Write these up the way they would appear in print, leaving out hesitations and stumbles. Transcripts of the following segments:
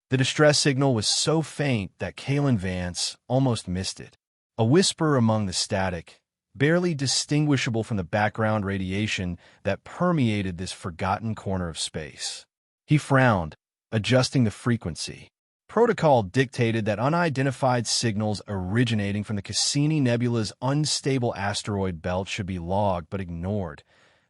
The distress signal was so faint that Kalen Vance almost missed it. A whisper among the static, barely distinguishable from the background radiation that permeated this forgotten corner of space. He frowned, adjusting the frequency. Protocol dictated that unidentified signals originating from the Cassini Nebula's unstable asteroid belt should be logged but ignored.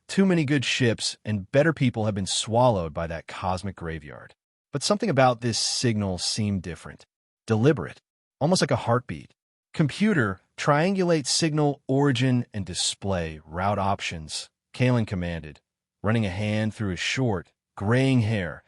Too many good ships and better people have been swallowed by that cosmic graveyard. But something about this signal seemed different. Deliberate, almost like a heartbeat. Computer, triangulate signal origin and display route options, Kalen commanded, running a hand through his short, graying hair,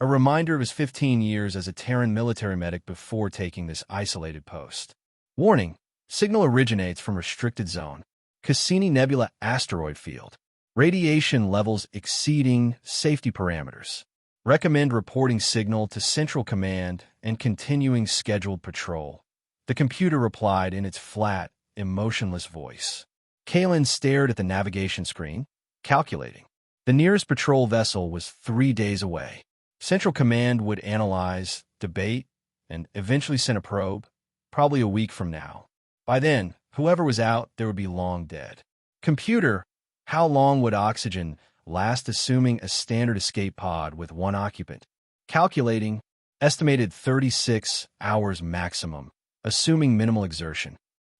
a reminder of his 15 years as a Terran military medic before taking this isolated post. Warning, signal originates from restricted zone, Cassini Nebula asteroid field. Radiation levels exceeding safety parameters. Recommend reporting signal to Central Command and continuing scheduled patrol. The computer replied in its flat, emotionless voice. Kalen stared at the navigation screen, calculating. The nearest patrol vessel was 3 days away. Central Command would analyze, debate, and eventually send a probe, probably a week from now. By then, whoever was out there would be long dead. Computer, how long would oxygen last assuming a standard escape pod with one occupant? Calculating, estimated 36 hours maximum, assuming minimal exertion.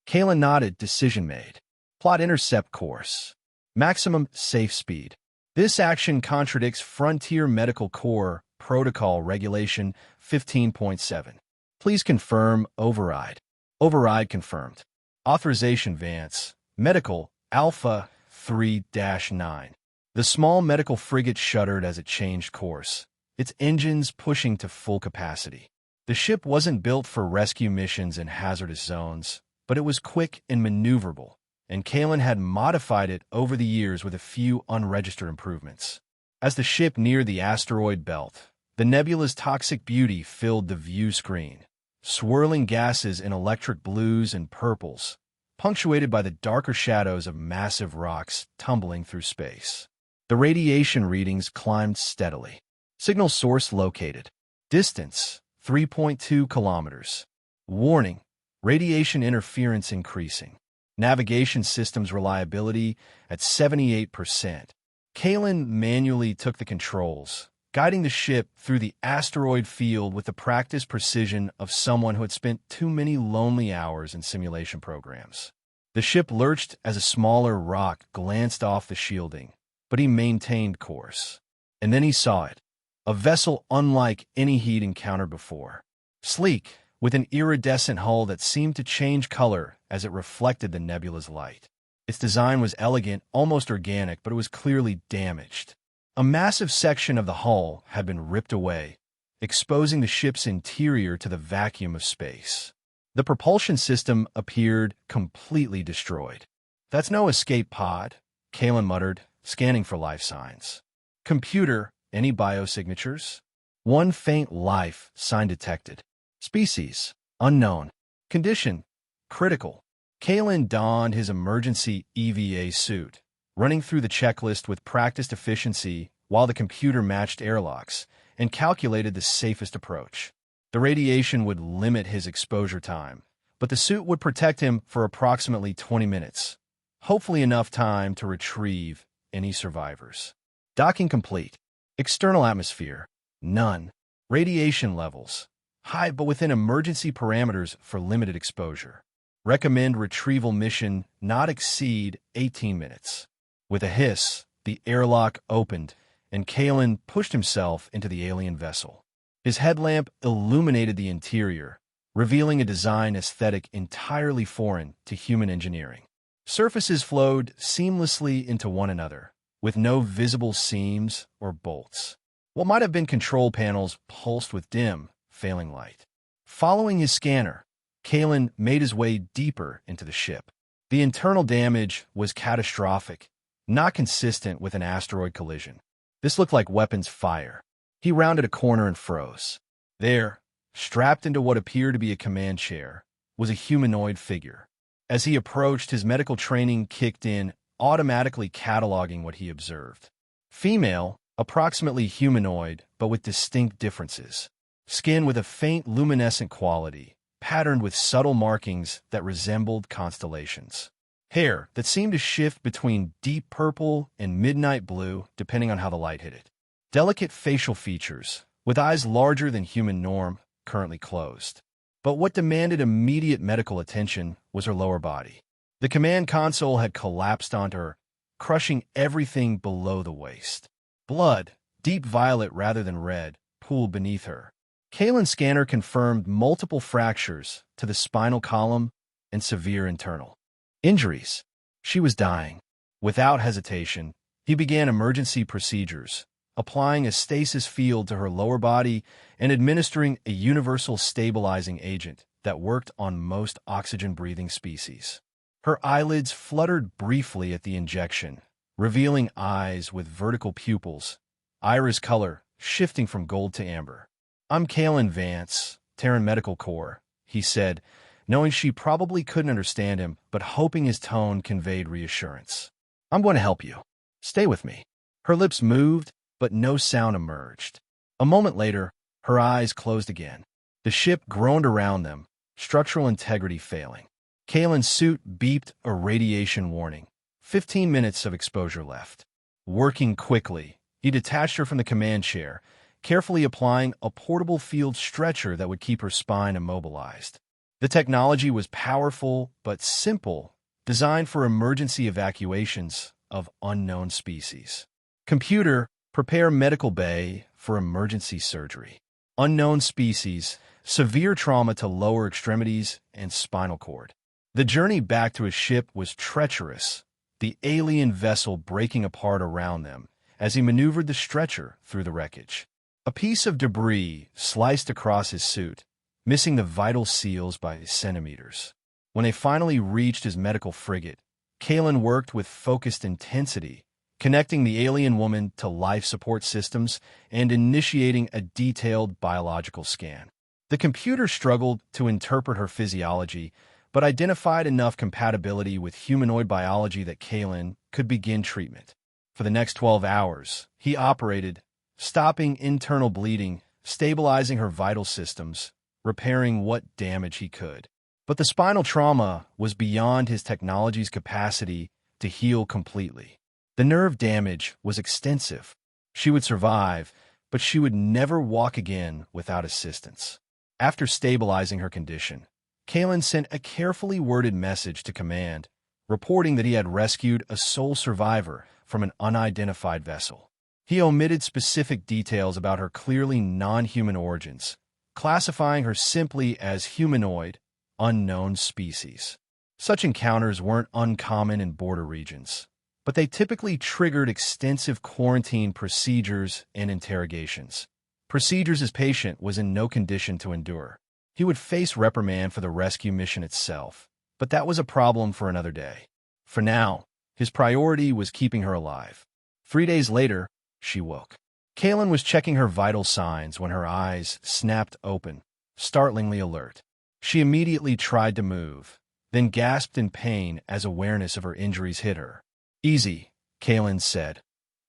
Kalen nodded, decision made. Plot intercept course. Maximum safe speed. This action contradicts Frontier Medical Corps Protocol Regulation 15.7. Please confirm override. Override confirmed. Authorization Vance. Medical Alpha 3-9. The small medical frigate shuddered as it changed course, its engines pushing to full capacity. The ship wasn't built for rescue missions in hazardous zones, but it was quick and maneuverable, and Kalen had modified it over the years with a few unregistered improvements. As the ship neared the asteroid belt, the nebula's toxic beauty filled the view screen, swirling gases in electric blues and purples, punctuated by the darker shadows of massive rocks tumbling through space. The radiation readings climbed steadily. Signal source located. Distance, 3.2 kilometers. Warning, radiation interference increasing. Navigation systems reliability at 78%. Kalen manually took the controls, guiding the ship through the asteroid field with the practiced precision of someone who had spent too many lonely hours in simulation programs. The ship lurched as a smaller rock glanced off the shielding, but he maintained course. And then he saw it, a vessel unlike any he'd encountered before. Sleek, with an iridescent hull that seemed to change color as it reflected the nebula's light. Its design was elegant, almost organic, but it was clearly damaged. A massive section of the hull had been ripped away, exposing the ship's interior to the vacuum of space. The propulsion system appeared completely destroyed. "That's no escape pod," Kalen muttered, scanning for life signs. "Computer, any biosignatures?" One faint life sign detected. Species, unknown. Condition, critical. Kalen donned his emergency EVA suit, running through the checklist with practiced efficiency while the computer matched airlocks and calculated the safest approach. The radiation would limit his exposure time, but the suit would protect him for approximately 20 minutes, hopefully enough time to retrieve any survivors. Docking complete. External atmosphere, none. Radiation levels, high but within emergency parameters for limited exposure. Recommend retrieval mission not exceed 18 minutes. With a hiss, the airlock opened, and Kalen pushed himself into the alien vessel. His headlamp illuminated the interior, revealing a design aesthetic entirely foreign to human engineering. Surfaces flowed seamlessly into one another, with no visible seams or bolts. What might have been control panels pulsed with dim, failing light. Following his scanner, Kalen made his way deeper into the ship. The internal damage was catastrophic, not consistent with an asteroid collision. This looked like weapons fire. He rounded a corner and froze. There, strapped into what appeared to be a command chair, was a humanoid figure. As he approached, his medical training kicked in, automatically cataloging what he observed. Female, approximately humanoid, but with distinct differences. skin with a faint luminescent quality, patterned with subtle markings that resembled constellations. Hair that seemed to shift between deep purple and midnight blue depending on how the light hit it. Delicate facial features, with eyes larger than human norm, currently closed. But what demanded immediate medical attention was her lower body. The command console had collapsed onto her, crushing everything below the waist. Blood, deep violet rather than red, pooled beneath her. Kalen's scanner confirmed multiple fractures to the spinal column and severe internal injuries. She was dying. Without hesitation, he began emergency procedures, applying a stasis field to her lower body and administering a universal stabilizing agent that worked on most oxygen-breathing species. Her eyelids fluttered briefly at the injection, revealing eyes with vertical pupils, iris color shifting from gold to amber. "I'm Kalen Vance, Terran Medical Corps," he said, knowing she probably couldn't understand him, but hoping his tone conveyed reassurance. "I'm going to help you. Stay with me." Her lips moved, but no sound emerged. A moment later, her eyes closed again. The ship groaned around them, structural integrity failing. Kalen's suit beeped a radiation warning. 15 minutes of exposure left. Working quickly, he detached her from the command chair, carefully applying a portable field stretcher that would keep her spine immobilized. The technology was powerful but simple, designed for emergency evacuations of unknown species. Computer, prepare medical bay for emergency surgery. Unknown species, severe trauma to lower extremities and spinal cord. The journey back to his ship was treacherous, the alien vessel breaking apart around them as he maneuvered the stretcher through the wreckage. A piece of debris sliced across his suit, missing the vital seals by centimeters. When they finally reached his medical frigate, Kalen worked with focused intensity, connecting the alien woman to life support systems and initiating a detailed biological scan. The computer struggled to interpret her physiology, but identified enough compatibility with humanoid biology that Kalen could begin treatment. For the next 12 hours, he operated, stopping internal bleeding, stabilizing her vital systems, repairing what damage he could. But the spinal trauma was beyond his technology's capacity to heal completely. The nerve damage was extensive. She would survive, but she would never walk again without assistance. After stabilizing her condition, Kalen sent a carefully worded message to command, reporting that he had rescued a sole survivor from an unidentified vessel. He omitted specific details about her clearly non-human origins, classifying her simply as humanoid, unknown species. Such encounters weren't uncommon in border regions, but they typically triggered extensive quarantine procedures and interrogations. Procedures his patient was in no condition to endure. He would face reprimand for the rescue mission itself, but that was a problem for another day. For now, his priority was keeping her alive. 3 days later, she woke. Kalen was checking her vital signs when her eyes snapped open, startlingly alert. She immediately tried to move, then gasped in pain as awareness of her injuries hit her. "Easy," Kalen said,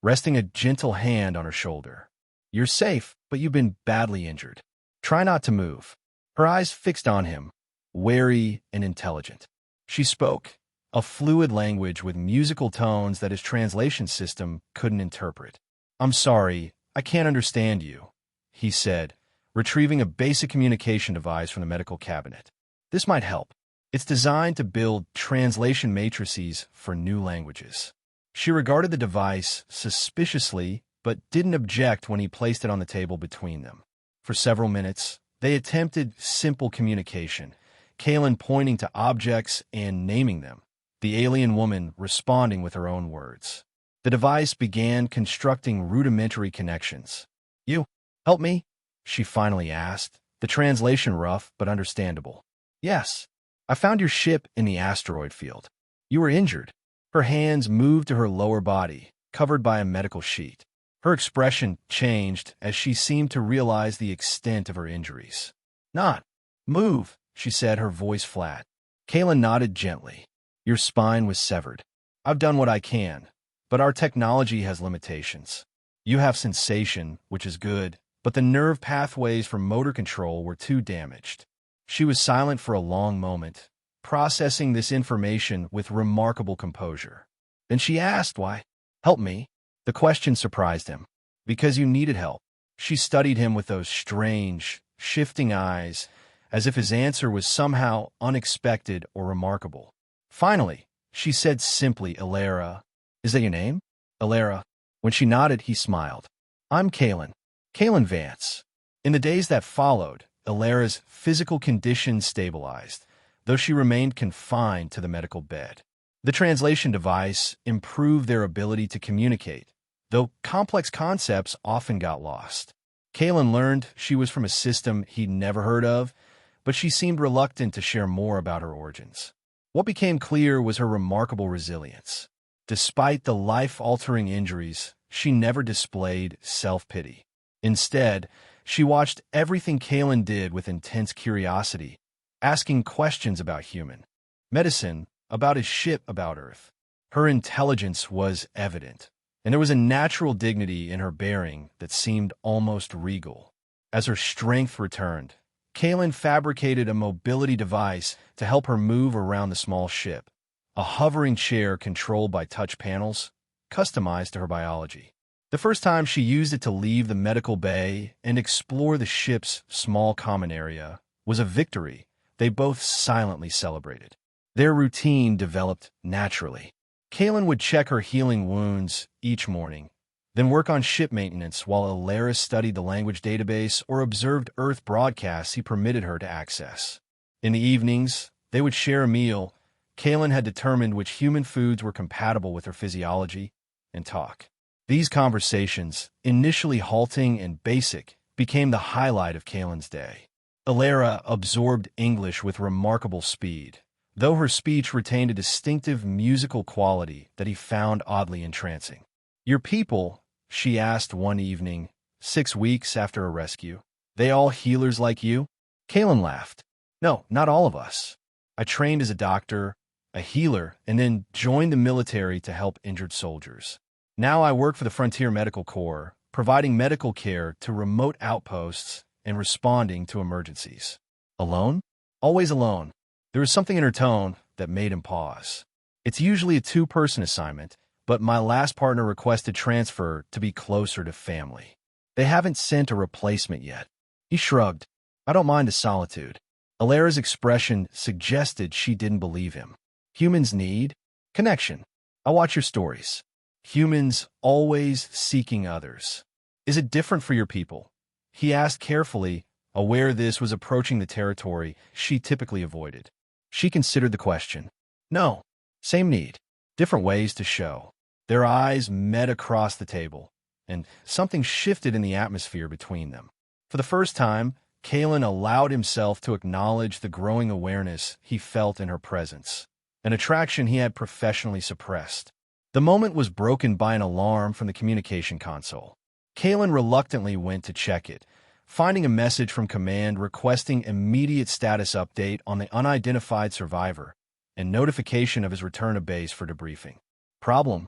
resting a gentle hand on her shoulder. "You're safe, but you've been badly injured. Try not to move." Her eyes fixed on him, wary and intelligent. She spoke, a fluid language with musical tones that his translation system couldn't interpret. "I'm sorry, I can't understand you," he said, retrieving a basic communication device from the medical cabinet. "This might help. It's designed to build translation matrices for new languages." She regarded the device suspiciously, but didn't object when he placed it on the table between them. For several minutes, they attempted simple communication, Kalen pointing to objects and naming them, the alien woman responding with her own words. The device began constructing rudimentary connections. "You help me?" she finally asked, the translation rough but understandable. "Yes. I found your ship in the asteroid field. You were injured." Her hands moved to her lower body, covered by a medical sheet. Her expression changed as she seemed to realize the extent of her injuries. "Not move," she said, her voice flat. Kalen nodded gently. "Your spine was severed. I've done what I can, but our technology has limitations. You have sensation, which is good, but the nerve pathways for motor control were too damaged. She was silent for a long moment, processing this information with remarkable composure. Then she asked why. "Help me?" The question surprised him. "Because you needed help." She studied him with those strange, shifting eyes, as if his answer was somehow unexpected or remarkable. Finally, she said simply, "Alara." "Is that your name?" "Alara." When she nodded, he smiled. "I'm Kalen. Kalen Vance." In the days that followed, Alara's physical condition stabilized, though she remained confined to the medical bed. The translation device improved their ability to communicate, though complex concepts often got lost. Kalen learned she was from a system he'd never heard of, but she seemed reluctant to share more about her origins. What became clear was her remarkable resilience. Despite the life-altering injuries, she never displayed self-pity. Instead, she watched everything Kalen did with intense curiosity, asking questions about human medicine, about his ship, about Earth. Her intelligence was evident, and there was a natural dignity in her bearing that seemed almost regal. As her strength returned, Kalen fabricated a mobility device to help her move around the small ship, a hovering chair controlled by touch panels, customized to her biology. The first time she used it to leave the medical bay and explore the ship's small common area was a victory they both silently celebrated. Their routine developed naturally. Kalen would check her healing wounds each morning, then work on ship maintenance while Alara studied the language database or observed Earth broadcasts he permitted her to access. In the evenings, they would share a meal. Kalen had determined which human foods were compatible with her physiology, and talk. These conversations, initially halting and basic, became the highlight of Kalen's day. Alara absorbed English with remarkable speed, though her speech retained a distinctive musical quality that he found oddly entrancing. "Your people," she asked one evening, 6 weeks after a rescue, "they all healers like you?" Kalen laughed. "No, not all of us. I trained as a doctor, a healer, and then joined the military to help injured soldiers. Now I work for the Frontier Medical Corps, providing medical care to remote outposts and responding to emergencies." "Alone?" "Always alone." There was something in her tone that made him pause. "It's usually a two-person assignment, but my last partner requested transfer to be closer to family. They haven't sent a replacement yet." He shrugged. "I don't mind the solitude." Alara's expression suggested she didn't believe him. "Humans need connection. I watch your stories. Humans always seeking others. Is it different for your people?" He asked carefully, aware this was approaching the territory she typically avoided. She considered the question. "No, same need. Different ways to show." Their eyes met across the table, and something shifted in the atmosphere between them. For the first time, Kalen allowed himself to acknowledge the growing awareness he felt in her presence, an attraction he had professionally suppressed. The moment was broken by an alarm from the communication console. Kalen reluctantly went to check it, finding a message from command requesting immediate status update on the unidentified survivor and notification of his return to base for debriefing. "Problem?"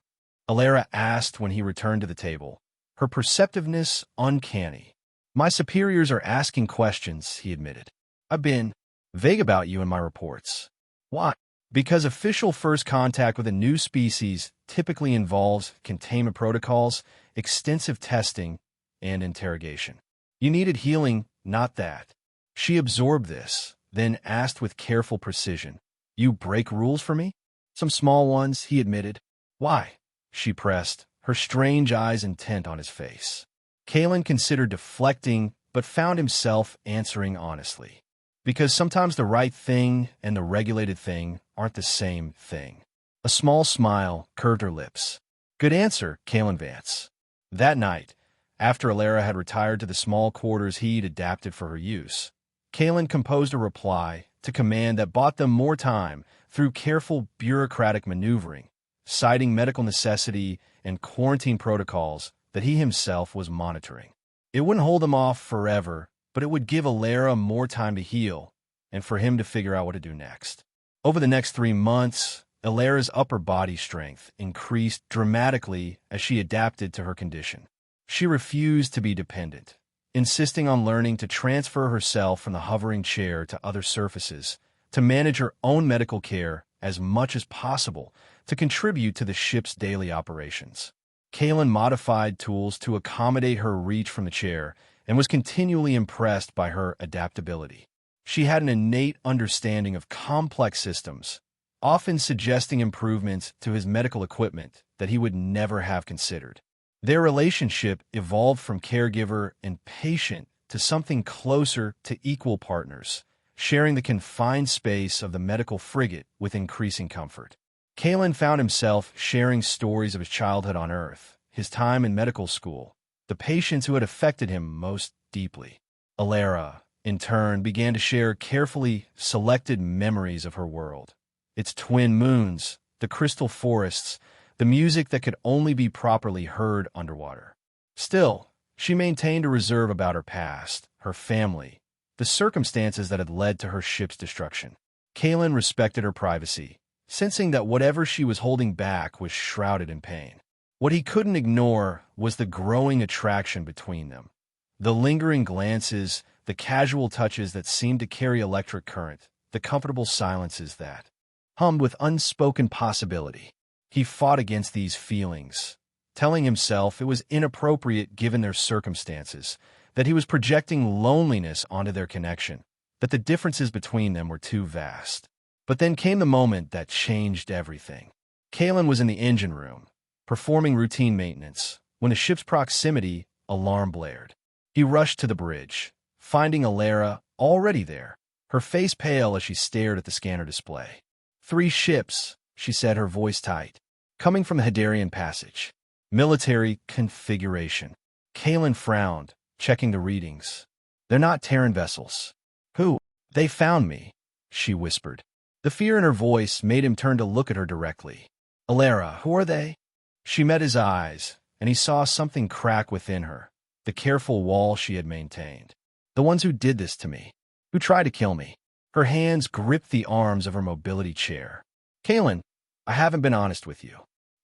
Alara asked when he returned to the table, her perceptiveness uncanny. "My superiors are asking questions," he admitted. "I've been vague about you in my reports." "Why?" "Because official first contact with a new species typically involves containment protocols, extensive testing, and interrogation. You needed healing, not that." She absorbed this, then asked with careful precision, "You break rules for me?" "Some small ones," he admitted. "Why?" she pressed, her strange eyes intent on his face. Kalen considered deflecting, but found himself answering honestly. "Because sometimes the right thing and the regulated thing aren't the same thing." A small smile curved her lips. "Good answer, Kalen Vance." That night, after Alara had retired to the small quarters he'd adapted for her use, Kalen composed a reply to command that bought them more time through careful bureaucratic maneuvering, citing medical necessity and quarantine protocols that he himself was monitoring. It wouldn't hold them off forever, but it would give Alara more time to heal and for him to figure out what to do next. Over the next 3 months, Alara's upper body strength increased dramatically as she adapted to her condition. She refused to be dependent, insisting on learning to transfer herself from the hovering chair to other surfaces, to manage her own medical care as much as possible, to contribute to the ship's daily operations. Kaylin modified tools to accommodate her reach from the chair and was continually impressed by her adaptability. She had an innate understanding of complex systems, often suggesting improvements to his medical equipment that he would never have considered. Their relationship evolved from caregiver and patient to something closer to equal partners, sharing the confined space of the medical frigate with increasing comfort. Kaylin found himself sharing stories of his childhood on Earth, his time in medical school, the patients who had affected him most deeply. Alara, in turn, began to share carefully selected memories of her world. Its twin moons, the crystal forests, the music that could only be properly heard underwater. Still, she maintained a reserve about her past, her family, the circumstances that had led to her ship's destruction. Kaylin respected her privacy, sensing that whatever she was holding back was shrouded in pain. What he couldn't ignore was the growing attraction between them. The lingering glances, the casual touches that seemed to carry electric current, the comfortable silences that hummed with unspoken possibility. He fought against these feelings, telling himself it was inappropriate given their circumstances, that he was projecting loneliness onto their connection, that the differences between them were too vast. But then came the moment that changed everything. Kaylin was in the engine room, performing routine maintenance, when the ship's proximity alarm blared. He rushed to the bridge, finding Alara already there, her face pale as she stared at the scanner display. 3 ships, she said, her voice tight, coming from the Hadarian passage. Military configuration. Kaylin frowned, checking the readings. They're not Terran vessels. Who? They found me, she whispered. The fear in her voice made him turn to look at her directly. Alara, who are they? She met his eyes, and he saw something crack within her, the careful wall she had maintained. The ones who did this to me, who tried to kill me. Her hands gripped the arms of her mobility chair. Kaylin, I haven't been honest with you.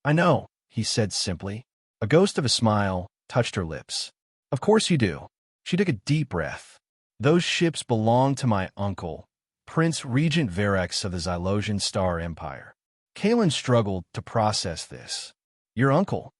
I know, he said simply. A ghost of a smile touched her lips. Of course you do. She took a deep breath. Those ships belong to my uncle, Prince Regent Verex of the Xylosian Star Empire. Kaylin struggled to process this. Your uncle?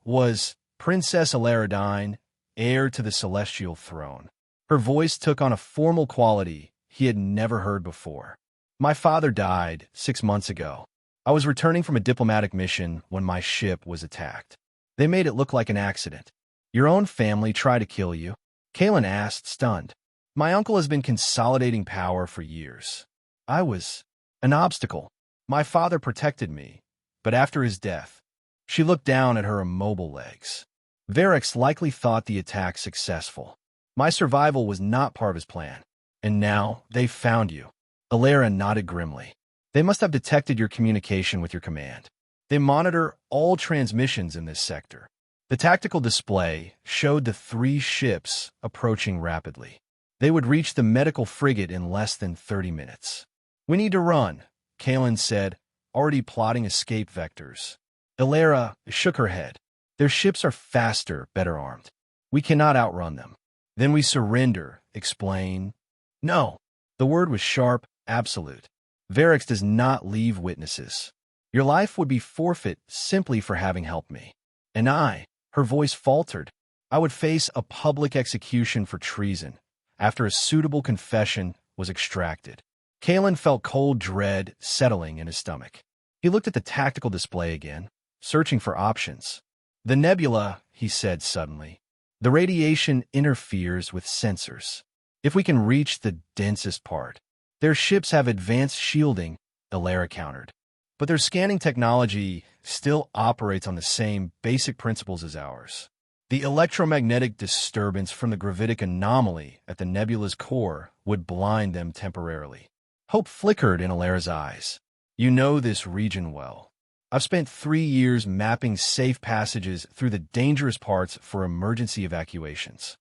Was Princess Alaradine, heir to the celestial throne. Her voice took on a formal quality he had never heard before. My father died 6 months ago. I was returning from a diplomatic mission when my ship was attacked. They made it look like an accident. Your own family tried to kill you? Kaylin asked, stunned. My uncle has been consolidating power for years. I was an obstacle. My father protected me, but after his death, she looked down at her immobile legs. Verex likely thought the attack successful. My survival was not part of his plan. And now they've found you. Alara nodded grimly. They must have detected your communication with your command. They monitor all transmissions in this sector. The tactical display showed the 3 ships approaching rapidly. They would reach the medical frigate in less than 30 minutes. We need to run, Kaylin said, already plotting escape vectors. Alara shook her head. Their ships are faster, better armed. We cannot outrun them. Then we surrender, explain. No. The word was sharp, absolute. Verex does not leave witnesses. Your life would be forfeit simply for having helped me. And I, her voice faltered, I would face a public execution for treason after a suitable confession was extracted. Kaylin felt cold dread settling in his stomach. He looked at the tactical display again, searching for options. The nebula, he said suddenly. The radiation interferes with sensors. If we can reach the densest part. Their ships have advanced shielding, Alara countered. But their scanning technology still operates on the same basic principles as ours. The electromagnetic disturbance from the gravitic anomaly at the nebula's core would blind them temporarily. Hope flickered in Alara's eyes. You know this region well. I've spent 3 years mapping safe passages through the dangerous parts for emergency evacuations.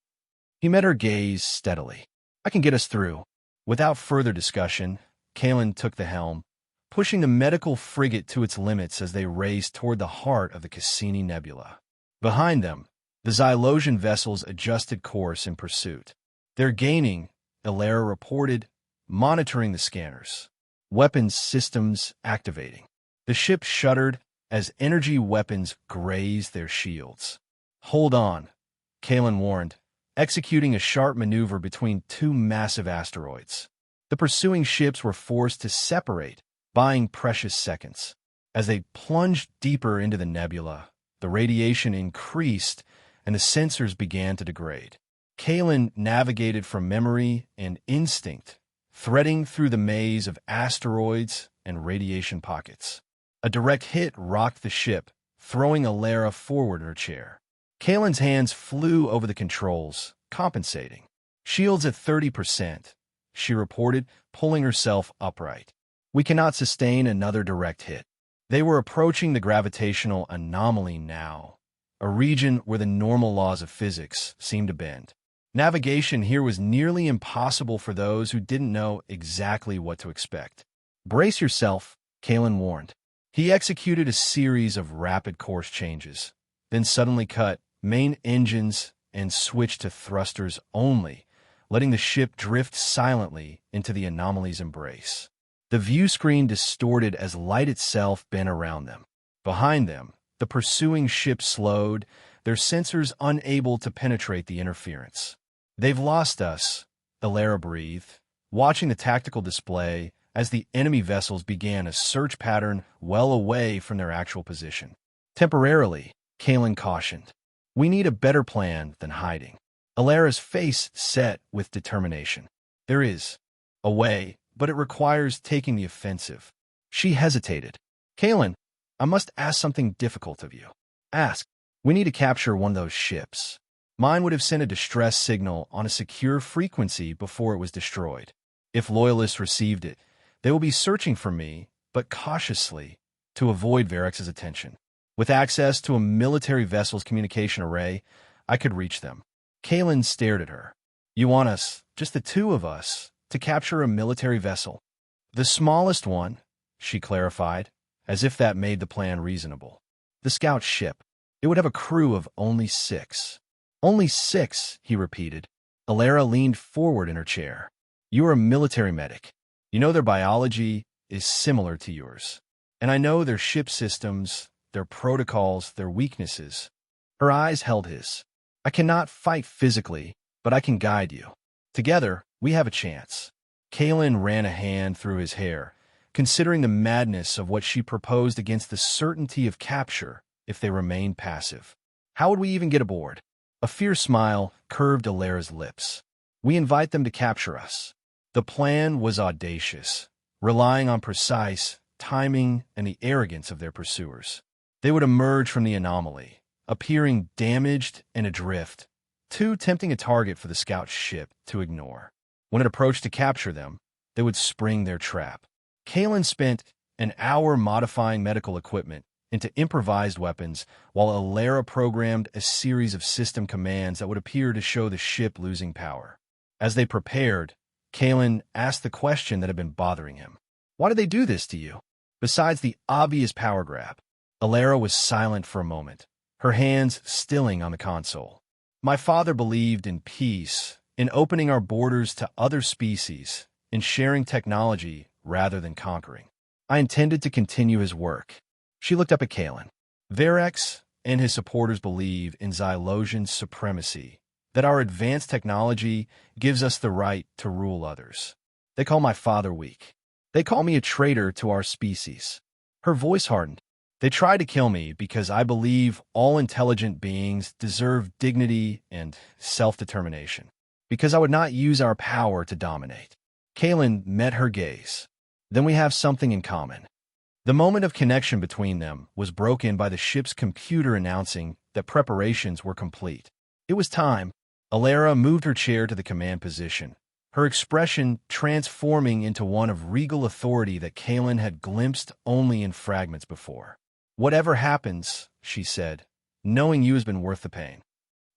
He met her gaze steadily. I can get us through. Without further discussion, Kaylin took the helm, pushing the medical frigate to its limits as they raced toward the heart of the Cassini Nebula. Behind them, The Xylosian vessels adjusted course in pursuit. "They're gaining," Alara reported, monitoring the scanners. "Weapons systems activating." The ship shuddered as energy weapons grazed their shields. "Hold on," Kalen warned, executing a sharp maneuver between two massive asteroids. The pursuing ships were forced to separate, buying precious seconds. As they plunged deeper into the nebula, the radiation increased and the sensors began to degrade. Kalen navigated from memory and instinct, threading through the maze of asteroids and radiation pockets. A direct hit rocked the ship, throwing Alara forward in her chair. Kalen's hands flew over the controls, compensating. "Shields at 30%, she reported, pulling herself upright. "We cannot sustain another direct hit." They were approaching the gravitational anomaly now, a region where the normal laws of physics seemed to bend. Navigation here was nearly impossible for those who didn't know exactly what to expect. "Brace yourself," Kalen warned. He executed a series of rapid course changes, then suddenly cut main engines and switched to thrusters only, letting the ship drift silently into the anomaly's embrace. The view screen distorted as light itself bent around them. Behind them, the pursuing ship slowed, their sensors unable to penetrate the interference. "They've lost us," Alara breathed, watching the tactical display as the enemy vessels began a search pattern well away from their actual position. "Temporarily," Kalen cautioned. "We need a better plan than hiding." Alara's face set with determination. "There is a way, but it requires taking the offensive." She hesitated. "Kalen, I must ask something difficult of you." "Ask." "We need to capture one of those ships. Mine would have sent a distress signal on a secure frequency before it was destroyed. If Loyalists received it, they will be searching for me, but cautiously, to avoid Varex's attention. With access to a military vessel's communication array, I could reach them." Kalen stared at her. "You want us, just the two of us, to capture a military vessel?" "The smallest one," she clarified, as if that made the plan reasonable. "The scout ship. It would have a crew of only 6. "Only 6, he repeated. Alara leaned forward in her chair. "You are a military medic. You know their biology is similar to yours. And I know their ship systems, their protocols, their weaknesses." Her eyes held his. "I cannot fight physically, but I can guide you. Together, we have a chance." Kalen ran a hand through his hair, considering the madness of what she proposed against the certainty of capture if they remained passive. "How would we even get aboard?" A fierce smile curved Alara's lips. "We invite them to capture us." The plan was audacious, relying on precise timing and the arrogance of their pursuers. They would emerge from the anomaly, appearing damaged and adrift, too tempting a target for the scout ship to ignore. When it approached to capture them, they would spring their trap. Kalen spent an hour modifying medical equipment into improvised weapons, while Alara programmed a series of system commands that would appear to show the ship losing power. As they prepared, Kalen asked the question that had been bothering him. "Why did they do this to you?" Besides the obvious power grab, Alara was silent for a moment, her hands stilling on the console. "My father believed in peace, in opening our borders to other species, in sharing technology rather than conquering. I intended to continue his work." She looked up at Kalen. "Varex and his supporters believe in Xylosian supremacy, that our advanced technology gives us the right to rule others. They call my father weak. They call me a traitor to our species." Her voice hardened. "They try to kill me because I believe all intelligent beings deserve dignity and self-determination, because I would not use our power to dominate." Kalen met her gaze. "Then we have something in common." The moment of connection between them was broken by the ship's computer announcing that preparations were complete. It was time. Alara moved her chair to the command position, her expression transforming into one of regal authority that Kalen had glimpsed only in fragments before. "Whatever happens," she said, "knowing you has been worth the pain."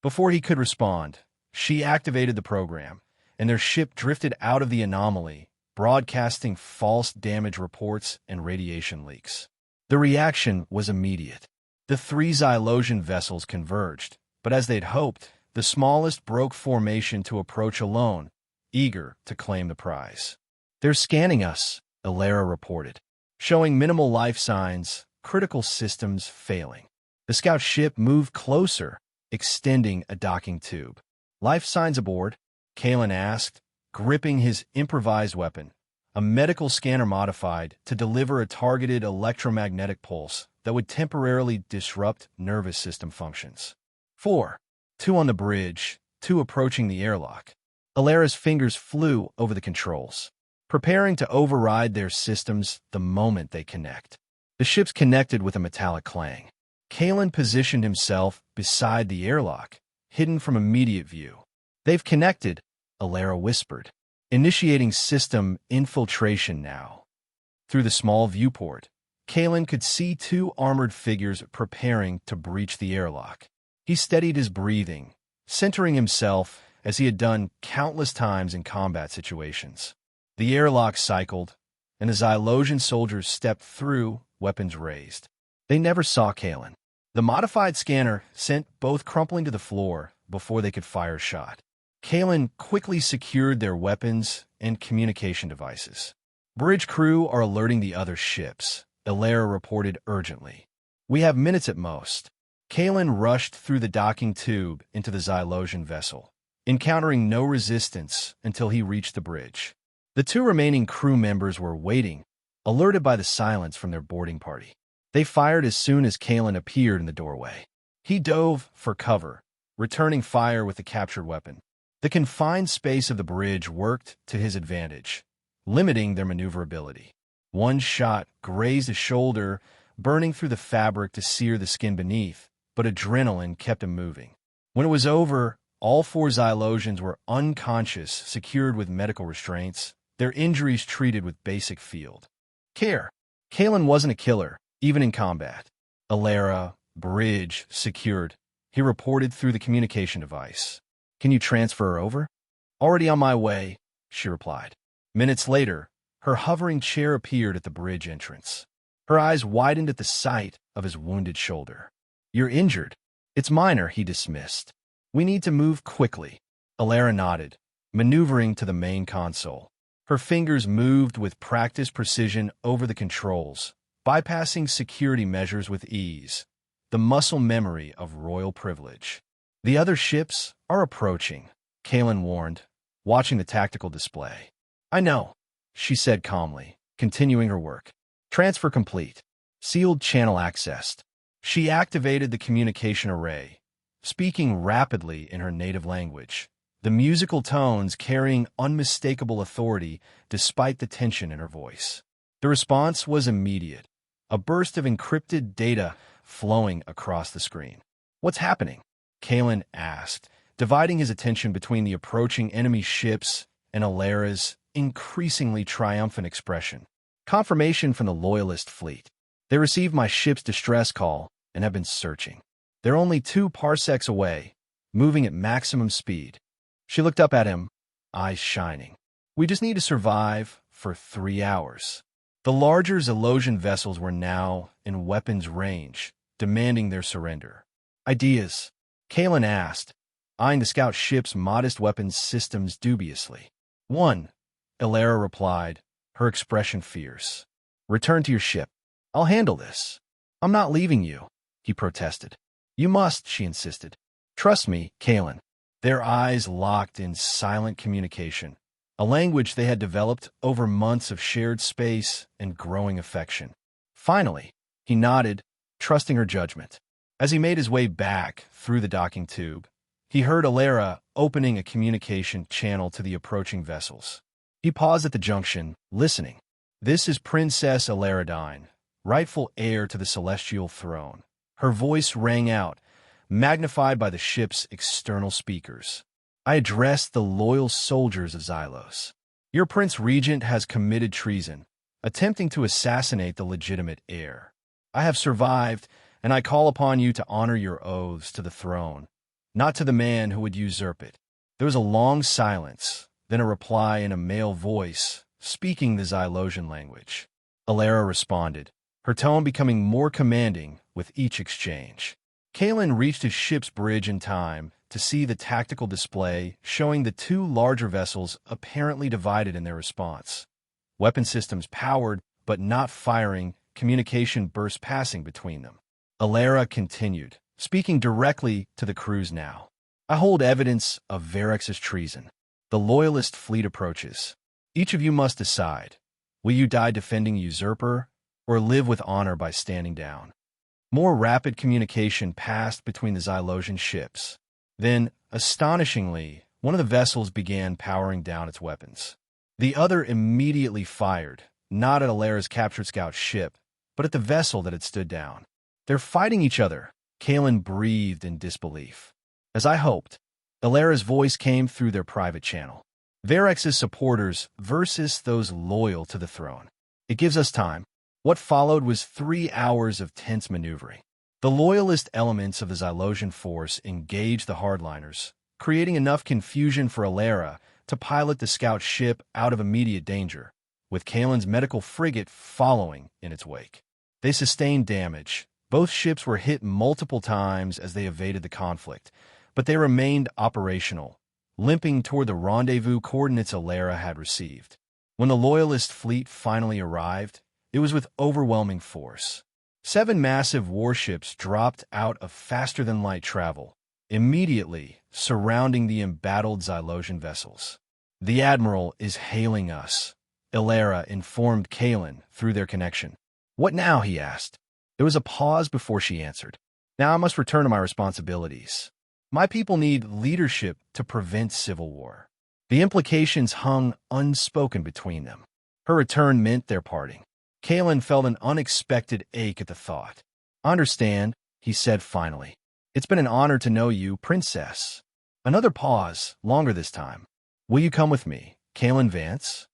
Before he could respond, she activated the program, and their ship drifted out of the anomaly, broadcasting false damage reports and radiation leaks. The reaction was immediate. The 3 Xylosian vessels converged, But as they'd hoped, the smallest broke formation to approach alone, eager to claim the prize. "They're scanning us," Alara reported, showing minimal life signs, critical systems failing. The scout ship moved closer, extending a docking tube. "Life signs aboard?" Kalen asked, gripping his improvised weapon, a medical scanner modified to deliver a targeted electromagnetic pulse that would temporarily disrupt nervous system functions. "4. 2 on the bridge, 2 approaching the airlock." Alara's fingers flew over the controls, preparing to override their systems the moment they connect. The ships connected with a metallic clang. Kalen positioned himself beside the airlock, hidden from immediate view. "They've connected," Alara whispered, initiating system infiltration now. Through the small viewport, Kalen could see 2 armored figures preparing to breach the airlock. He steadied his breathing, centering himself as he had done countless times in combat situations. The airlock cycled, and the Xylosian soldiers stepped through, weapons raised. They never saw Kalen. The modified scanner sent both crumpling to the floor before they could fire a shot. Kalen quickly secured their weapons and communication devices. "Bridge crew are alerting the other ships," Alara reported urgently. "We have minutes at most." Kalen rushed through the docking tube into the Xylosian vessel, encountering no resistance until he reached the bridge. The 2 remaining crew members were waiting, alerted by the silence from their boarding party. They fired as soon as Kalen appeared in the doorway. He dove for cover, returning fire with the captured weapon. The confined space of the bridge worked to his advantage, limiting their maneuverability. One shot grazed a shoulder, burning through the fabric to sear the skin beneath, but adrenaline kept him moving. When it was over, all 4 Xylosians were unconscious, secured with medical restraints, their injuries treated with basic field care. Kalen wasn't a killer, even in combat. "Alara, bridge, secured," he reported through the communication device. "Can you transfer her over?" "Already on my way," she replied. Minutes later, her hovering chair appeared at the bridge entrance. Her eyes widened at the sight of his wounded shoulder. "You're injured." "It's minor," he dismissed. "We need to move quickly." Alara nodded, maneuvering to the main console. Her fingers moved with practiced precision over the controls, bypassing security measures with ease, the muscle memory of royal privilege. "The other ships are approaching," Kalen warned, watching the tactical display. "I know," she said calmly, continuing her work. "Transfer complete. Sealed channel accessed." She activated the communication array, speaking rapidly in her native language, the musical tones carrying unmistakable authority despite the tension in her voice. The response was immediate, a burst of encrypted data flowing across the screen. "What's happening?" Kalen asked, dividing his attention between the approaching enemy ships and Alara's increasingly triumphant expression. "Confirmation from the Loyalist fleet. They received my ship's distress call and have been searching. They're only 2 parsecs away, moving at maximum speed." She looked up at him, eyes shining. "We just need to survive for 3 hours." The larger Xylosian vessels were now in weapons range, demanding their surrender. "Ideas?" Kalen asked, eyeing the scout ship's modest weapons systems dubiously. "1," Alara replied, her expression fierce. "Return to your ship. I'll handle this." "I'm not leaving you," he protested. "You must," she insisted. "Trust me, Kalen." Their eyes locked in silent communication, a language they had developed over months of shared space and growing affection. Finally, he nodded, trusting her judgment. As he made his way back through the docking tube, he heard Alara opening a communication channel to the approaching vessels. He paused at the junction, listening. "This is Princess Alaradine, rightful heir to the celestial throne." Her voice rang out, magnified by the ship's external speakers. "I address the loyal soldiers of Xylos. Your Prince Regent has committed treason, attempting to assassinate the legitimate heir. I have survived, and I call upon you to honor your oaths to the throne, not to the man who would usurp it." There was a long silence, then a reply in a male voice, speaking the Xylosian language. Alara responded, her tone becoming more commanding with each exchange. Kalen reached his ship's bridge in time to see the tactical display showing the two larger vessels apparently divided in their response. Weapon systems powered, but not firing, communication burst passing between them. Alara continued, speaking directly to the crews now. I hold evidence of Varex's treason. The Loyalist fleet approaches. Each of you must decide. Will you die defending usurper, or live with honor by standing down? More rapid communication passed between the Xylosian ships. Then, astonishingly, one of the vessels began powering down its weapons. The other immediately fired, not at Alara's captured scout ship, but at the vessel that had stood down. They're fighting each other, Kalen breathed in disbelief. As I hoped, Alara's voice came through their private channel. Varex's supporters versus those loyal to the throne. It gives us time. What followed was 3 hours of tense maneuvering. The loyalist elements of the Xylosian force engaged the hardliners, creating enough confusion for Alara to pilot the scout ship out of immediate danger, with Kalen's medical frigate following in its wake. They sustained damage. Both ships were hit multiple times as they evaded the conflict, but they remained operational, limping toward the rendezvous coordinates Alara had received. When the Loyalist fleet finally arrived, it was with overwhelming force. 7 massive warships dropped out of faster-than-light travel, immediately surrounding the embattled Xylosian vessels. The Admiral is hailing us, Alara informed Kalen through their connection. What now? He asked. There was a pause before she answered. Now I must return to my responsibilities. My people need leadership to prevent civil war. The implications hung unspoken between them. Her return meant their parting. Kalen felt an unexpected ache at the thought. I understand, he said finally. It's been an honor to know you, Princess. Another pause, longer this time. Will you come with me, Kalen Vance?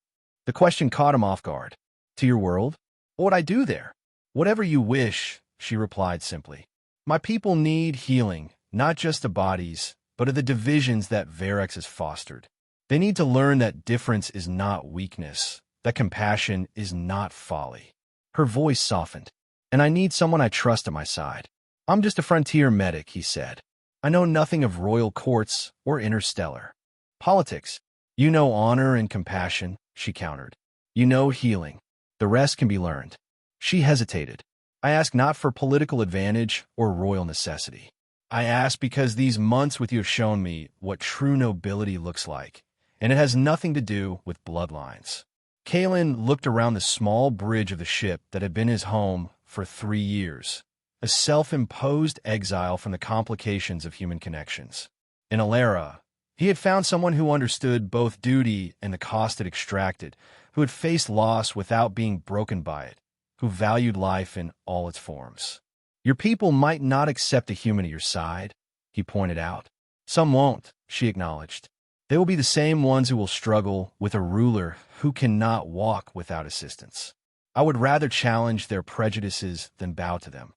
The question caught him off guard. To your world? What would I do there? Whatever you wish, she replied simply. My people need healing, not just of bodies, but of the divisions that Varex has fostered. They need to learn that difference is not weakness, that compassion is not folly. Her voice softened. And I need someone I trust at my side. I'm just a frontier medic, he said. I know nothing of royal courts or interstellar politics. You know honor and compassion, she countered. You know healing. The rest can be learned. She hesitated. I ask not for political advantage or royal necessity. I ask because these months with you have shown me what true nobility looks like, and it has nothing to do with bloodlines. Kalen looked around the small bridge of the ship that had been his home for 3 years, a self-imposed exile from the complications of human connections. In Alara, he had found someone who understood both duty and the cost it extracted, who had faced loss without being broken by it, who valued life in all its forms. Your people might not accept a human at your side, he pointed out. Some won't, she acknowledged. They will be the same ones who will struggle with a ruler who cannot walk without assistance. I would rather challenge their prejudices than bow to them.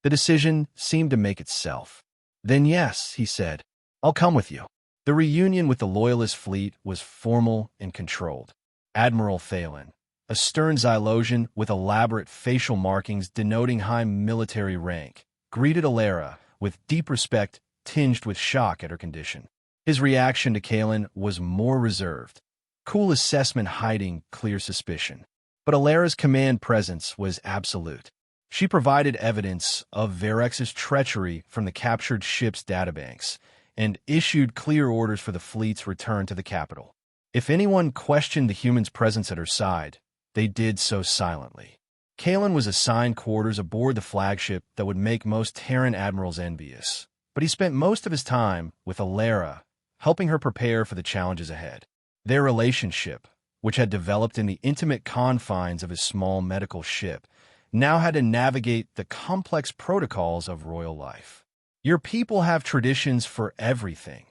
The decision seemed to make itself. Then yes, he said, I'll come with you. The reunion with the Loyalist fleet was formal and controlled. Admiral Thalen, a stern Xylosian with elaborate facial markings denoting high military rank, greeted Alara with deep respect tinged with shock at her condition. His reaction to Kalen was more reserved, cool assessment hiding clear suspicion. But Alara's command presence was absolute. She provided evidence of Varex's treachery from the captured ship's databanks and issued clear orders for the fleet's return to the capital. If anyone questioned the human's presence at her side, they did so silently. Kalen was assigned quarters aboard the flagship that would make most Terran admirals envious, but he spent most of his time with Alara, helping her prepare for the challenges ahead. Their relationship, which had developed in the intimate confines of his small medical ship, now had to navigate the complex protocols of royal life. Your people have traditions for everything,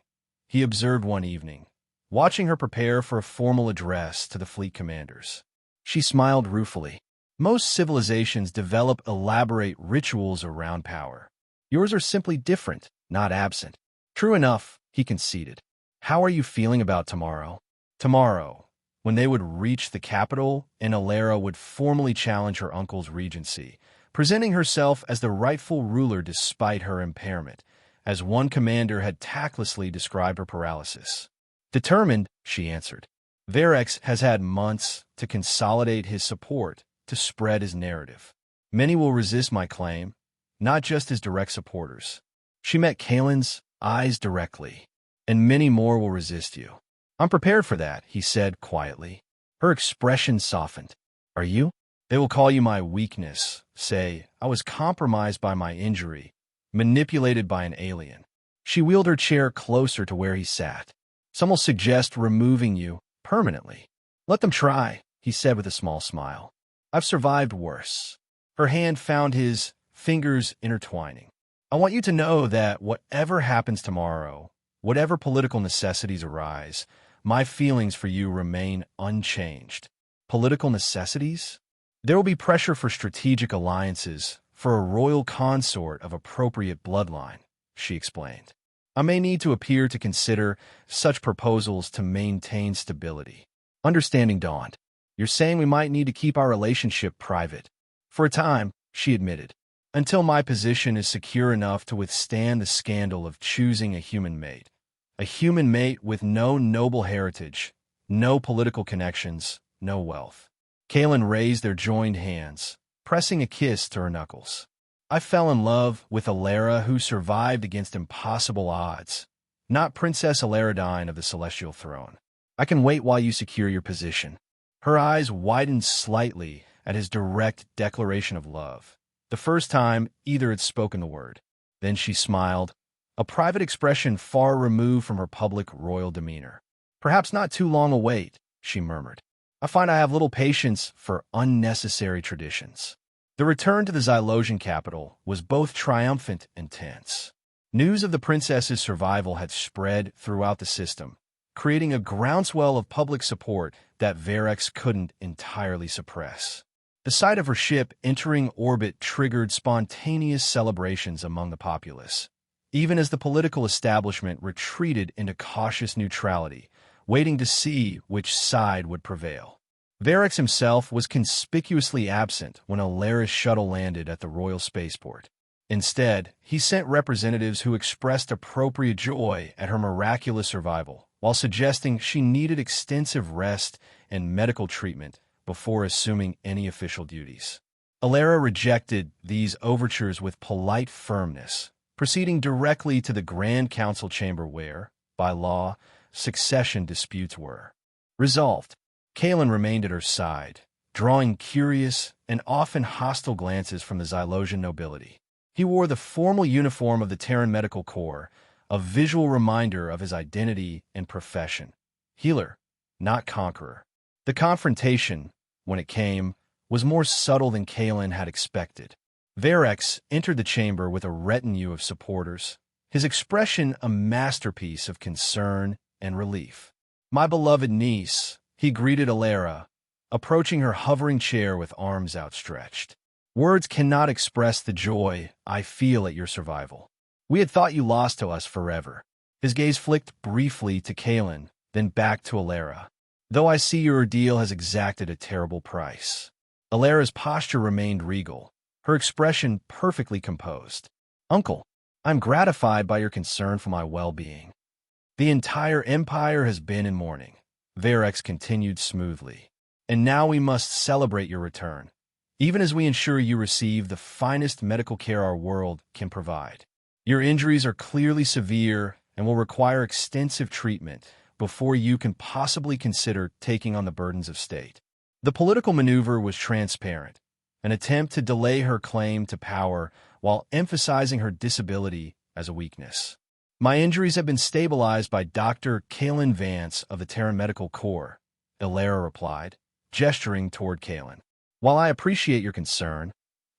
he observed one evening, watching her prepare for a formal address to the fleet commanders. She smiled ruefully. Most civilizations develop elaborate rituals around power. Yours are simply different, not absent. True enough, he conceded. How are you feeling about tomorrow? Tomorrow, when they would reach the capital and Alara would formally challenge her uncle's regency, presenting herself as the rightful ruler despite her impairment, as one commander had tactlessly described her paralysis. Determined, she answered. Verex has had months to consolidate his support, to spread his narrative. Many will resist my claim, not just his direct supporters. She met Kalen's eyes directly, and many more will resist you. I'm prepared for that, he said quietly. Her expression softened. Are you? They will call you my weakness, say, I was compromised by my injury, manipulated by an alien. She wheeled her chair closer to where he sat. Some will suggest removing you permanently. Let them try, he said with a small smile. I've survived worse. Her hand found his, fingers intertwining. I want you to know that whatever happens tomorrow, whatever political necessities arise, my feelings for you remain unchanged. Political necessities? There will be pressure for strategic alliances, for a royal consort of appropriate bloodline, she explained. I may need to appear to consider such proposals to maintain stability. Understanding dawned. You're saying we might need to keep our relationship private. For a time, she admitted, until my position is secure enough to withstand the scandal of choosing a human mate. A human mate with no noble heritage, no political connections, no wealth. Kalen raised their joined hands, pressing a kiss to her knuckles. I fell in love with Alara who survived against impossible odds, not Princess Alaradine of the Celestial Throne. I can wait while you secure your position. Her eyes widened slightly at his direct declaration of love, the first time either had spoken the word. Then she smiled, a private expression far removed from her public royal demeanor. Perhaps not too long a wait, she murmured. I find I have little patience for unnecessary traditions. The return to the Xylosian capital was both triumphant and tense. News of the princess's survival had spread throughout the system, creating a groundswell of public support that Verex couldn't entirely suppress. The sight of her ship entering orbit triggered spontaneous celebrations among the populace, even as the political establishment retreated into cautious neutrality, waiting to see which side would prevail. Verex himself was conspicuously absent when Alara's shuttle landed at the royal spaceport. Instead, he sent representatives who expressed appropriate joy at her miraculous survival, while suggesting she needed extensive rest and medical treatment before assuming any official duties. Alara rejected these overtures with polite firmness, proceeding directly to the Grand Council chamber where, by law, succession disputes were resolved. Kalen remained at her side, drawing curious and often hostile glances from the Xylosian nobility. He wore the formal uniform of the Terran Medical Corps, a visual reminder of his identity and profession. Healer, not conqueror. The confrontation, when it came, was more subtle than Kalen had expected. Verex entered the chamber with a retinue of supporters, his expression a masterpiece of concern and relief. My beloved niece, he greeted Alara, approaching her hovering chair with arms outstretched. Words cannot express the joy I feel at your survival. We had thought you lost to us forever. His gaze flicked briefly to Kalen, then back to Alara. Though I see your ordeal has exacted a terrible price. Alara's posture remained regal, her expression perfectly composed. Uncle, I'm gratified by your concern for my well-being. The entire empire has been in mourning, Verex continued smoothly. And now we must celebrate your return, even as we ensure you receive the finest medical care our world can provide. Your injuries are clearly severe and will require extensive treatment before you can possibly consider taking on the burdens of state. The political maneuver was transparent, an attempt to delay her claim to power while emphasizing her disability as a weakness. My injuries have been stabilized by Dr. Kalen Vance of the Terran Medical Corps, Alara replied, gesturing toward Kalen. While I appreciate your concern,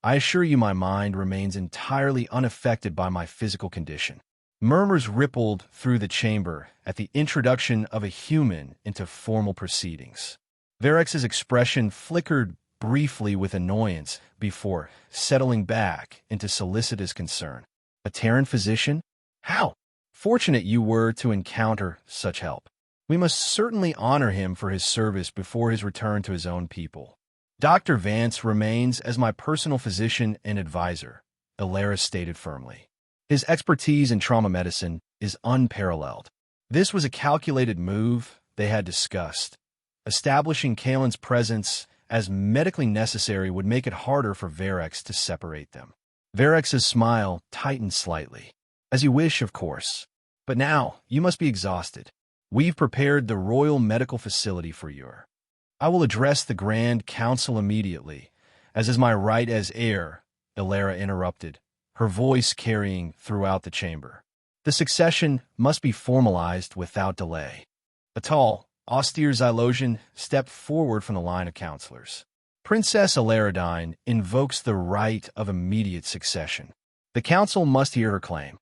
I assure you my mind remains entirely unaffected by my physical condition. Murmurs rippled through the chamber at the introduction of a human into formal proceedings. Verex's expression flickered briefly with annoyance before settling back into solicitous concern. A Terran physician? How fortunate you were to encounter such help. We must certainly honor him for his service before his return to his own people. Dr. Vance remains as my personal physician and advisor, Alara stated firmly. His expertise in trauma medicine is unparalleled. This was a calculated move they had discussed. Establishing Kalen's presence as medically necessary would make it harder for Varex to separate them. Varex's smile tightened slightly. As you wish, of course. But now, you must be exhausted. We've prepared the Royal Medical Facility for you. I will address the Grand Council immediately, as is my right as heir, Alara interrupted, her voice carrying throughout the chamber. The succession must be formalized without delay. A tall, austere Xylosian stepped forward from the line of counselors. Princess Alaradine invokes the right of immediate succession. The council must hear her claim.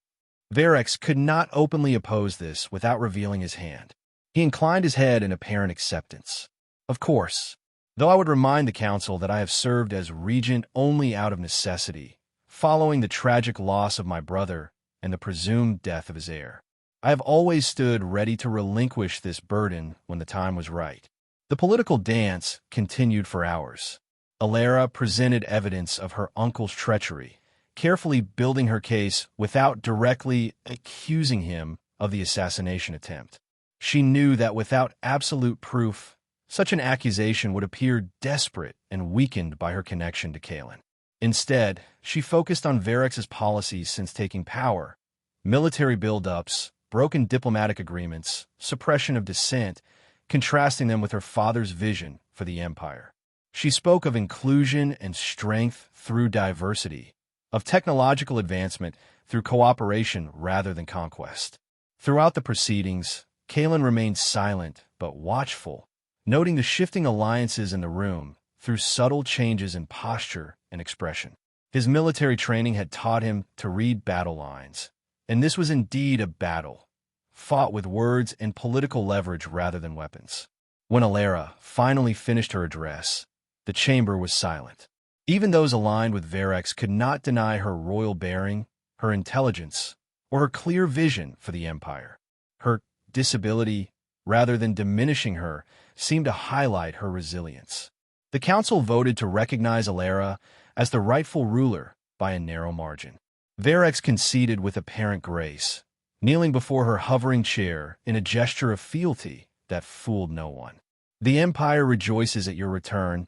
Varex could not openly oppose this without revealing his hand. He inclined his head in apparent acceptance. Of course, though I would remind the council that I have served as regent only out of necessity, following the tragic loss of my brother and the presumed death of his heir. I have always stood ready to relinquish this burden when the time was right. The political dance continued for hours. Alara presented evidence of her uncle's treachery, carefully building her case without directly accusing him of the assassination attempt. She knew that without absolute proof, such an accusation would appear desperate and weakened by her connection to Kalen. Instead, she focused on Varex's policies since taking power: military buildups, broken diplomatic agreements, suppression of dissent, contrasting them with her father's vision for the empire. She spoke of inclusion and strength through diversity, of technological advancement through cooperation rather than conquest. Throughout the proceedings, Kalen remained silent but watchful, noting the shifting alliances in the room through subtle changes in posture and expression. His military training had taught him to read battle lines, and this was indeed a battle, fought with words and political leverage rather than weapons. When Alara finally finished her address, the chamber was silent. Even those aligned with Varex could not deny her royal bearing, her intelligence, or her clear vision for the empire. Her disability, rather than diminishing her, seemed to highlight her resilience. The council voted to recognize Alara as the rightful ruler by a narrow margin. Varex conceded with apparent grace, kneeling before her hovering chair in a gesture of fealty that fooled no one. "The Empire rejoices at your return,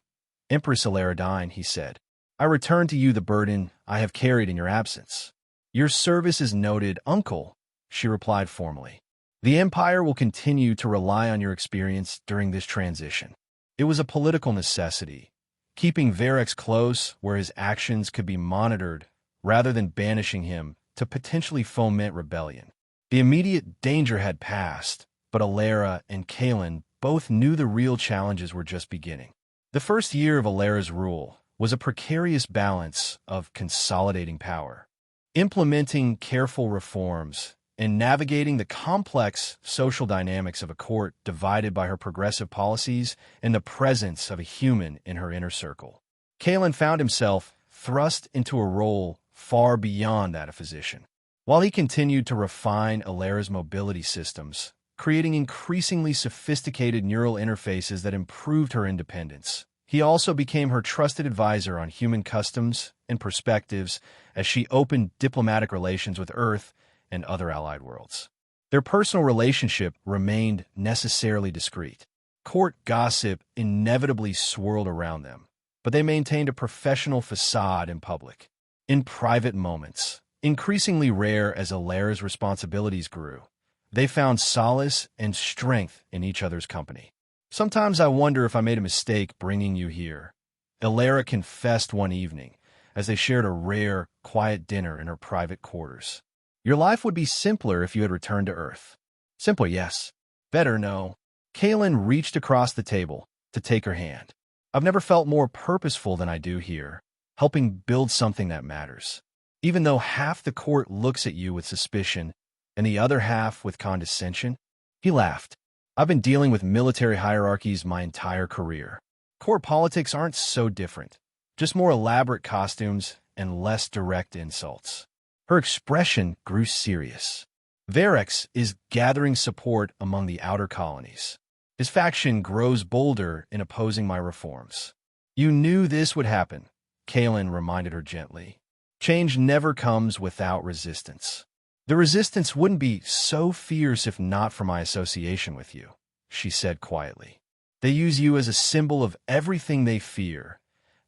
Empress Alaradine," he said. "I return to you the burden I have carried in your absence." "Your service is noted, Uncle," she replied formally. "The Empire will continue to rely on your experience during this transition." It was a political necessity, keeping Varex close where his actions could be monitored rather than banishing him to potentially foment rebellion. The immediate danger had passed, but Alara and Kalen both knew the real challenges were just beginning. The first year of Alara's rule was a precarious balance of consolidating power, implementing careful reforms, and navigating the complex social dynamics of a court divided by her progressive policies and the presence of a human in her inner circle. Kalen found himself thrust into a role far beyond that of physician. While he continued to refine Alara's mobility systems, creating increasingly sophisticated neural interfaces that improved her independence, he also became her trusted advisor on human customs and perspectives as she opened diplomatic relations with Earth and other allied worlds. Their personal relationship remained necessarily discreet. Court gossip inevitably swirled around them, but they maintained a professional facade in public. In private moments, increasingly rare as Alara's responsibilities grew, they found solace and strength in each other's company. "Sometimes I wonder if I made a mistake bringing you here," Alara confessed one evening as they shared a rare, quiet dinner in her private quarters. "Your life would be simpler if you had returned to Earth." "Simpler, yes. Better, no." Kalen reached across the table to take her hand. "I've never felt more purposeful than I do here, helping build something that matters. Even though half the court looks at you with suspicion and the other half with condescension." He laughed. "I've been dealing with military hierarchies my entire career. Court politics aren't so different, just more elaborate costumes and less direct insults." Her expression grew serious. "Varex is gathering support among the outer colonies. His faction grows bolder in opposing my reforms. You knew this would happen, Kaelin reminded her gently. Change never comes without resistance. The resistance wouldn't be so fierce if not for my association with you, she said quietly. They use you as a symbol of everything they fear: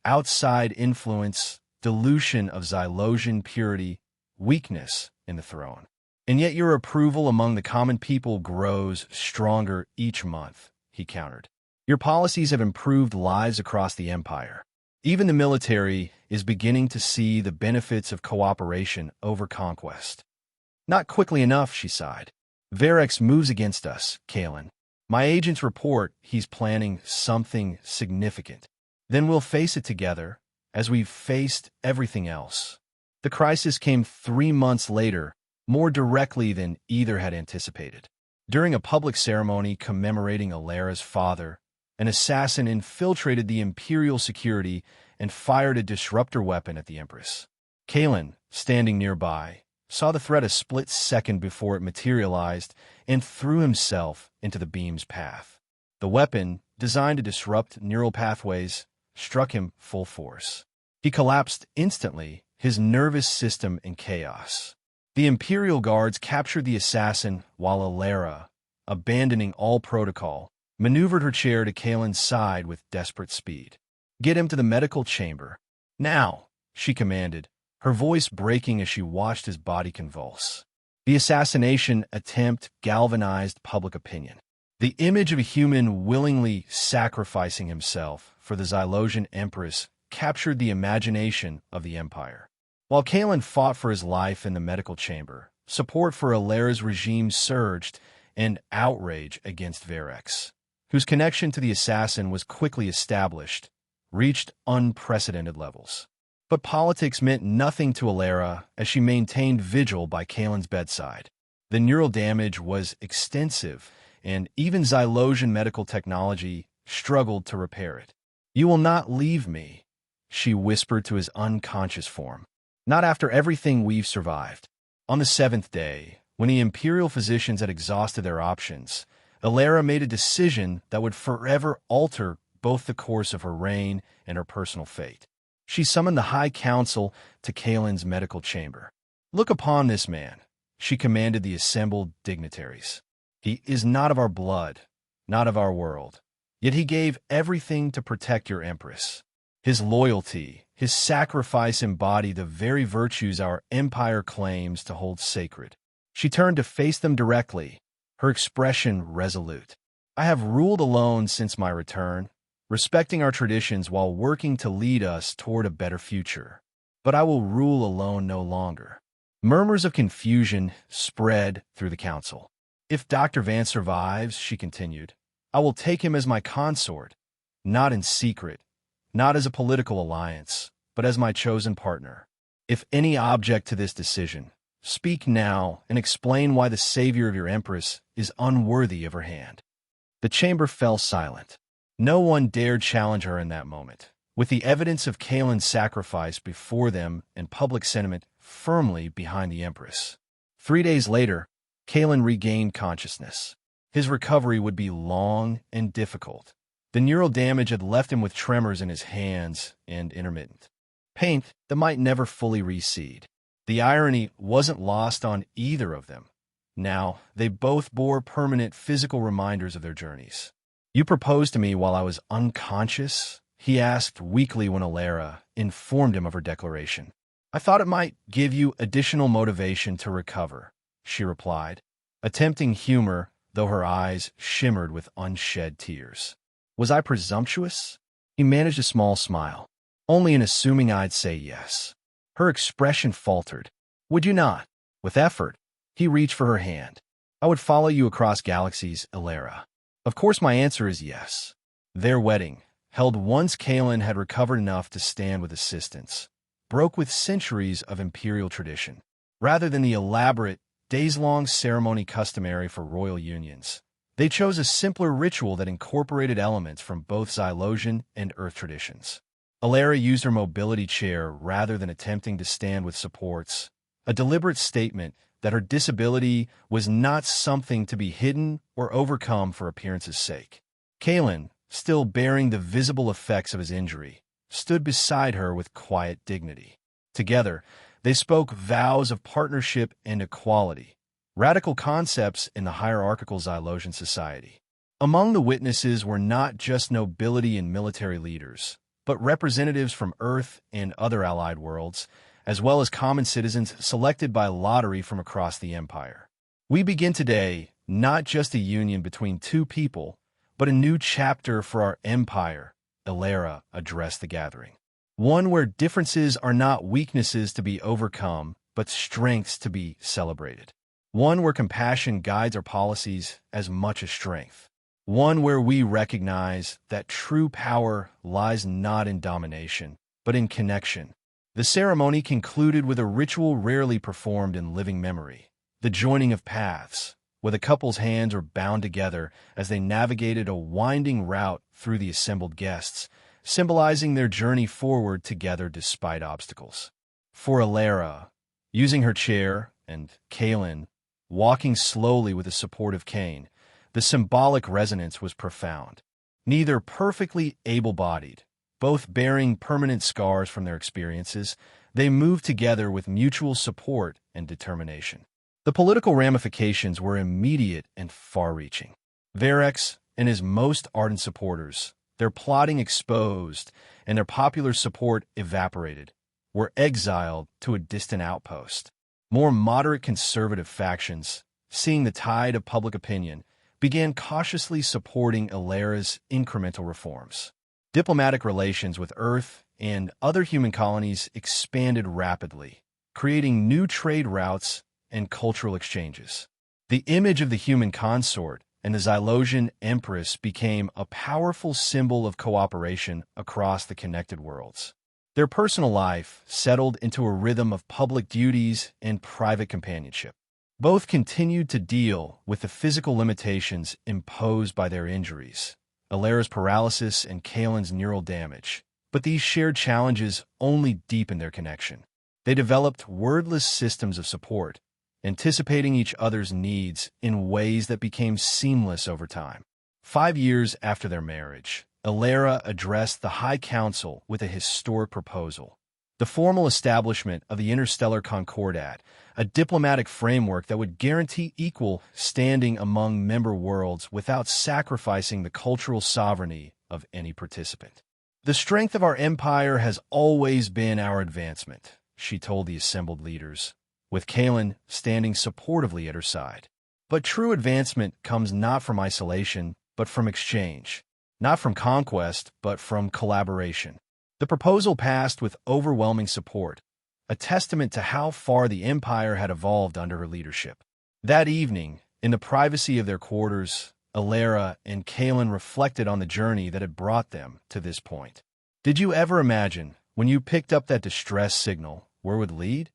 outside influence, dilution of Xylosian purity, weakness in the throne. And yet your approval among the common people grows stronger each month, he countered. Your policies have improved lives across the Empire. Even the military is beginning to see the benefits of cooperation over conquest. Not quickly enough, she sighed. Verex moves against us, Kaelin. My agents report he's planning something significant. Then we'll face it together, as we've faced everything else. The crisis came 3 months later, more directly than either had anticipated. During a public ceremony commemorating Alera's father, an assassin infiltrated the Imperial security and fired a disruptor weapon at the Empress. Kaelin, standing nearby, saw the threat a split second before it materialized and threw himself into the beam's path. The weapon, designed to disrupt neural pathways, struck him full force. He collapsed instantly, his nervous system in chaos. The Imperial guards captured the assassin while Alera, abandoning all protocol, maneuvered her chair to Kaelin's side with desperate speed. Get him to the medical chamber. Now, she commanded, her voice breaking as she watched his body convulse. The assassination attempt galvanized public opinion. The image of a human willingly sacrificing himself for the Xylosian Empress captured the imagination of the Empire. While Kaelin fought for his life in the medical chamber, support for Alera's regime surged, and outrage against Verex, whose connection to the assassin was quickly established, reached unprecedented levels. But politics meant nothing to Alera as she maintained vigil by Kaelin's bedside. The neural damage was extensive, and even Xylosian medical technology struggled to repair it. You will not leave me, she whispered to his unconscious form. Not after everything we've survived. On the 7th day, when the Imperial physicians had exhausted their options, Alera made a decision that would forever alter both the course of her reign and her personal fate. She summoned the High Council to Kaelin's medical chamber. Look upon this man, she commanded the assembled dignitaries. He is not of our blood, not of our world, yet he gave everything to protect your Empress. His loyalty, his sacrifice embody the very virtues our empire claims to hold sacred. She turned to face them directly, her expression resolute. I have ruled alone since my return, respecting our traditions while working to lead us toward a better future. But I will rule alone no longer. Murmurs of confusion spread through the council. If Dr. Vance survives, she continued, I will take him as my consort, not in secret, not as a political alliance, but as my chosen partner. If any object to this decision, speak now and explain why the savior of your Empress is unworthy of her hand. The chamber fell silent. No one dared challenge her in that moment, with the evidence of Kaelin's sacrifice before them and public sentiment firmly behind the Empress. 3 days later, Kaelin regained consciousness. His recovery would be long and difficult. The neural damage had left him with tremors in his hands and intermittent pain that might never fully recede. The irony wasn't lost on either of them. Now, they both bore permanent physical reminders of their journeys. You proposed to me while I was unconscious? He asked weakly when Alera informed him of her declaration. I thought it might give you additional motivation to recover, she replied, attempting humor, though her eyes shimmered with unshed tears. Was I presumptuous? He managed a small smile. Only in assuming I'd say yes. Her expression faltered. Would you not? With effort, he reached for her hand. I would follow you across galaxies, Alera. Of course my answer is yes. Their wedding, held once Kaelin had recovered enough to stand with assistance, broke with centuries of imperial tradition. Rather than the elaborate, days-long ceremony customary for royal unions, they chose a simpler ritual that incorporated elements from both Xylosian and Earth traditions. Alera used her mobility chair rather than attempting to stand with supports, a deliberate statement that her disability was not something to be hidden or overcome for appearance's sake. Kaelin, still bearing the visible effects of his injury, stood beside her with quiet dignity. Together, they spoke vows of partnership and equality, radical concepts in the hierarchical Xylosian society. Among the witnesses were not just nobility and military leaders, but representatives from Earth and other allied worlds, as well as common citizens selected by lottery from across the Empire. We begin today not just a union between two people, but a new chapter for our Empire, Ilera addressed the gathering. One where differences are not weaknesses to be overcome, but strengths to be celebrated. One where compassion guides our policies as much as strength. One where we recognize that true power lies not in domination, but in connection. The ceremony concluded with a ritual rarely performed in living memory, the joining of paths, where the couple's hands were bound together as they navigated a winding route through the assembled guests, symbolizing their journey forward together despite obstacles. For Ilera, using her chair, and Kaelin, walking slowly with a supportive cane, the symbolic resonance was profound. Neither perfectly able-bodied, both bearing permanent scars from their experiences, they moved together with mutual support and determination. The political ramifications were immediate and far-reaching. Varex and his most ardent supporters, their plotting exposed and their popular support evaporated, were exiled to a distant outpost. More moderate conservative factions, seeing the tide of public opinion, began cautiously supporting Ilera's incremental reforms. Diplomatic relations with Earth and other human colonies expanded rapidly, creating new trade routes and cultural exchanges. The image of the human consort and the Xylosian empress became a powerful symbol of cooperation across the connected worlds. Their personal life settled into a rhythm of public duties and private companionship. Both continued to deal with the physical limitations imposed by their injuries, Ilera's paralysis and Kaelin's neural damage, but these shared challenges only deepened their connection. They developed wordless systems of support, anticipating each other's needs in ways that became seamless over time. 5 years after their marriage, Ilera addressed the High Council with a historic proposal: the formal establishment of the Interstellar Concordat, a diplomatic framework that would guarantee equal standing among member worlds without sacrificing the cultural sovereignty of any participant. "The strength of our empire has always been our advancement," she told the assembled leaders, with Kaelin standing supportively at her side. "But true advancement comes not from isolation, but from exchange, not from conquest, but from collaboration." The proposal passed with overwhelming support, a testament to how far the empire had evolved under her leadership. That evening, in the privacy of their quarters, Ilera and Kaelin reflected on the journey that had brought them to this point. "Did you ever imagine, when you picked up that distress signal, where it would lead?"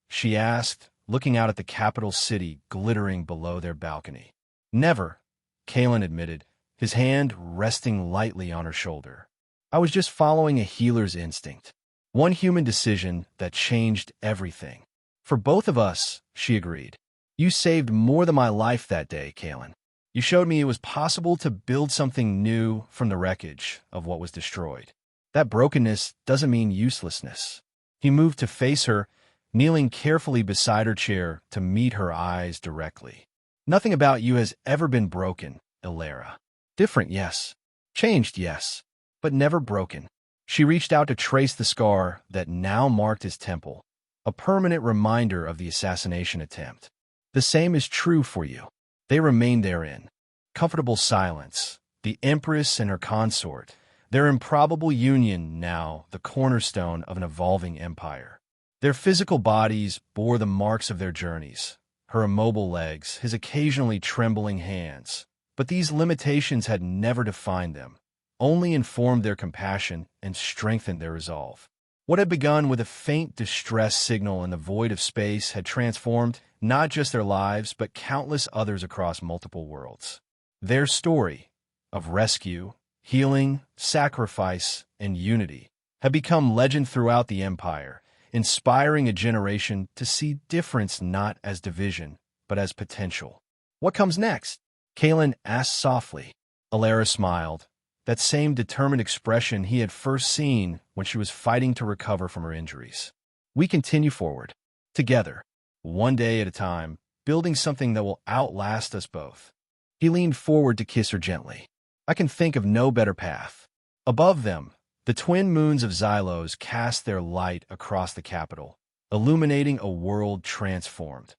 she asked, looking out at the capital city glittering below their balcony. "Never," Kaelin admitted, his hand resting lightly on her shoulder. "I was just following a healer's instinct. One human decision that changed everything." "For both of us," she agreed. "You saved more than my life that day, Kaelin. You showed me it was possible to build something new from the wreckage of what was destroyed. That brokenness doesn't mean uselessness." He moved to face her, kneeling carefully beside her chair to meet her eyes directly. "Nothing about you has ever been broken, Ilera. Different, yes. Changed, yes. But never broken." She reached out to trace the scar that now marked his temple, a permanent reminder of the assassination attempt. "The same is true for you." They remained therein. Comfortable silence, the Empress and her consort, their improbable union now the cornerstone of an evolving empire. Their physical bodies bore the marks of their journeys, her immobile legs, his occasionally trembling hands. But these limitations had never defined them, only informed their compassion and strengthened their resolve. What had begun with a faint distress signal in the void of space had transformed not just their lives, but countless others across multiple worlds. Their story of rescue, healing, sacrifice, and unity had become legend throughout the Empire, inspiring a generation to see difference not as division, but as potential. "What comes next?" Kaelin asked softly. Ilera smiled, that same determined expression he had first seen when she was fighting to recover from her injuries. We continue forward, together, one day at a time, building something that will outlast us both. He leaned forward to kiss her gently. I can think of no better path. Above them, the twin moons of Xylos cast their light across the capital, illuminating a world transformed,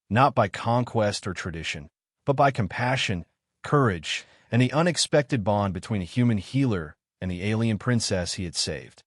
not by conquest or tradition, but by compassion, courage, and the unexpected bond between a human healer and the alien princess he had saved.